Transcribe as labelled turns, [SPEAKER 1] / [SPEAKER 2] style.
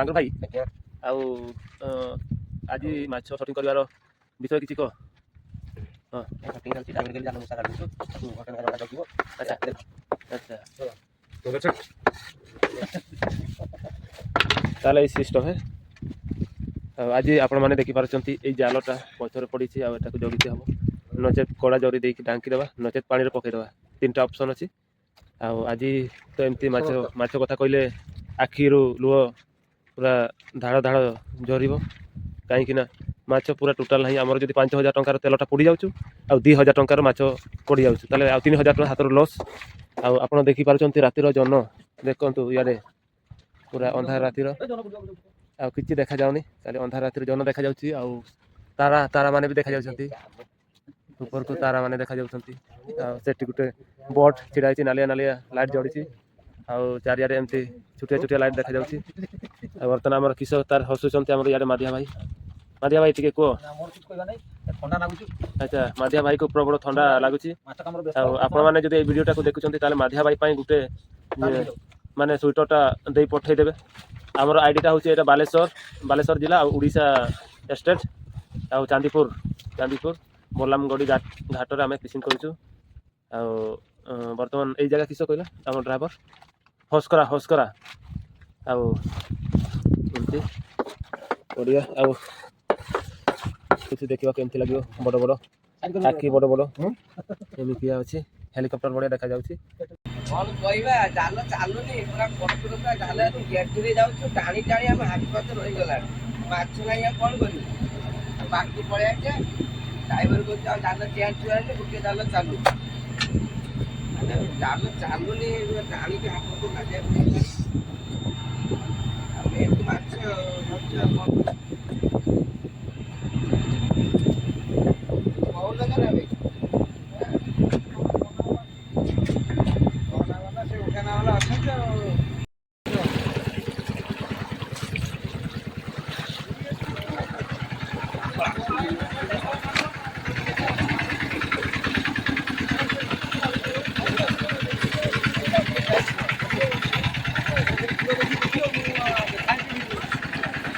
[SPEAKER 1] ସାଗର ଭାଇ ଆଉ ଆଜି ମାଛ ସଟିଂ କରିବାର ବିଷୟ କିଛି କହ। ହଁ ଆଚ୍ଛା ଆଚ୍ଛା ତାହେଲେ ଏଇ ସିଷ୍ଟମ୍ ହେ। ଆଉ ଆଜି ଆପଣମାନେ ଦେଖିପାରୁଛନ୍ତି ଏଇ ଜାଲଟା ପଛରେ ପଡ଼ିଛି ଆଉ ଏଟାକୁ ଜଗିତେ ହେବ, ନଚେତ୍ କଡ଼ା ଜରି ଦେଇକି ଢାଙ୍କିଦେବା, ନଚେତ୍ ପାଣିରେ ପକାଇଦେବା। ତିନିଟା ଅପସନ୍ ଅଛି। ଆଉ ଆଜି ତ ଏମିତି ମାଛ କଥା କହିଲେ ଆଖିରୁ ଲୁହ ପୁରା ଧାଡ଼ ଧାଡ଼ ଝରିବ, କାହିଁକିନା ମାଛ ପୁରା ଟୋଟାଲ୍ ନାହିଁ। ଆମର ଯଦି 5,000 ଟଙ୍କାର ତେଲଟା ପୋଡ଼ିଯାଉଛୁ ଆଉ 2,000 ଟଙ୍କାର ମାଛ ପଡ଼ିଯାଉଛି, ତାହେଲେ ଆଉ 3,000 ଟଙ୍କା ହାତରୁ ଲସ୍। ଆଉ ଆପଣ ଦେଖିପାରୁଛନ୍ତି ରାତିର ଜହ୍ନ, ଦେଖନ୍ତୁ ଇଆଡ଼େ ପୁରା ଅନ୍ଧାର ରାତିର ଆଉ କିଛି ଦେଖାଯାଉନି, ଖାଲି ଅନ୍ଧାର ରାତିରେ ଜହ୍ନ ଦେଖାଯାଉଛି ଆଉ ତାରାମାନେ ବି ଦେଖାଯାଉଛନ୍ତି, ଉପରକୁ ତାରାମାନେ ଦେଖାଯାଉଛନ୍ତି। ଆଉ ସେଠି ଗୋଟେ ବୋଟ୍ ଛିଡ଼ା ହେଇଛି, ନାଲିଆ ନାଲିଆ ଲାଇଟ୍ ଜଳିଛି ଆଉ ଚାରିଆଡ଼େ ଏମିତି ଛୋଟିଆ ଛୋଟିଆ ଲାଇଟ୍ ଦେଖାଯାଉଛି। ଆଉ ବର୍ତ୍ତମାନ ଆମର କିସ ତାର ହସୁଛନ୍ତି ଆମର ଇଆଡ଼େ ମାଧିଆ ଭାଇ ଟିକେ କୁହ। ଆଚ୍ଛା, ମାଧିଆ ଭାଇକୁ ପ୍ରବଳ ଥଣ୍ଡା ଲାଗୁଛି। ଆଉ ଆପଣମାନେ ଯଦି ଏଇ ଭିଡ଼ିଓଟାକୁ ଦେଖୁଛନ୍ତି ତାହେଲେ ମାଧିଆ ଭାଇ ପାଇଁ ଗୋଟେ ମାନେ ସୁଇଟରଟା ଦେଇ ପଠାଇଦେବେ। ଆମର ଆଇଡ଼ିଟା ହେଉଛି ଏଇଟା ବାଲେଶ୍ୱର ଜିଲ୍ଲା ଆଉ ଓଡ଼ିଶା ଷ୍ଟେଟ୍ ଆଉ ଚାନ୍ଦିପୁର ବଲାମଗଡ଼ି ଘାଟରେ ଆମେ ଫିସିଂ କରୁଛୁ। ଆଉ ବର୍ତ୍ତମାନ ଏଇ ଜାଗା କିସ କହିଲା ଆମ ଡ୍ରାଇଭର ହସ୍କରା ଆଉ ଏମିତି ଓଡ଼ିଆ। ଆଉ କିଛି ଦେଖିବାକୁ କେମିତି ଲାଗିବ, ବଡ଼ ବଡ଼ ଆଖି, ବଡ଼ ବଡ଼ ଏମିତିଆ ଅଛି, ହେଲିକପ୍ଟର ଭଳିଆ ଦେଖାଯାଉଛି।
[SPEAKER 2] କଣ କହିବା, ଜାଲ ଚାଲୁନି, ପୁରା କଟୁର ପୁରା ଜାଲ ଗେଟରେ ଯାଉଛୁ, ଟାଣି ଟାଣି ଆମ ହାତ ଫାତ ରହିଗଲାଣି, ମାଛ ନାହିଁ। ଆଉ କଣ କରିବୁ, ବାକି ପଳେଇ ଆସିବା। ଡ୍ରାଇଭର କହୁଛି ଆଉ ଜାଲ ଚେଞ୍ଜ କରିବାନି, ଗୋଟିଏ ଜାଲ ଚାଲୁ। ଜାଲ ଚାଲୁନି, ଟାଣିକି ହାତକୁ ମାରିବାକୁ ଆମେ ଏମିତି ମାଛ ଧରୁଛୁ। ଆଉ କଣ କହୁନ ନା ଭାଇ, ସେ ଉଠାନା ବାଲା ଅଛନ୍ତି ଆଉ।